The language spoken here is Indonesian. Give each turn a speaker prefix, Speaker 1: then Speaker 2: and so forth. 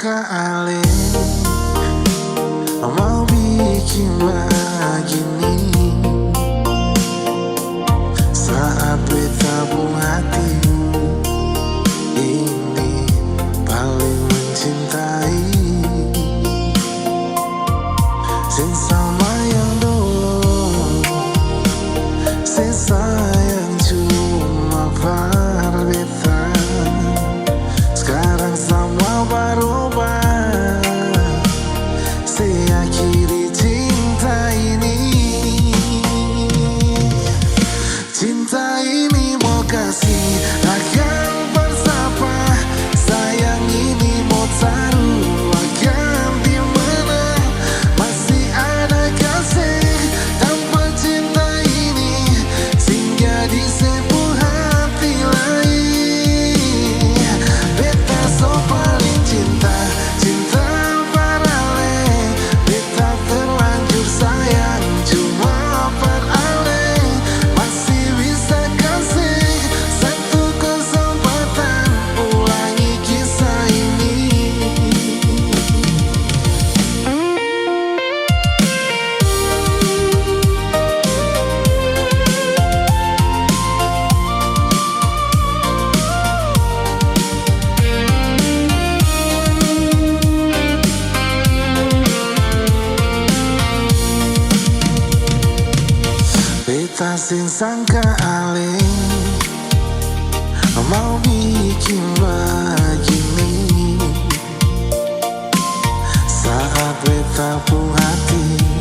Speaker 1: sangka ale mau bikin begini saat beta tabung hati ini paling mencintai sing sama yang dulu sing sayang cuma berbeda sekarang sama berubah saya akhiri cinta ini mau kasih akan bersapa sayang ini mau taruh akan dimana masih ada kasih tanpa cinta ini singgah di sebuah hati lain beta so paling cinta parale beta terlanjur sayang cuma parale masih bisa kasih satu kesempatan ulangi kisah ini. Beta sing sangka ale mau bikin begini saat beta pun hati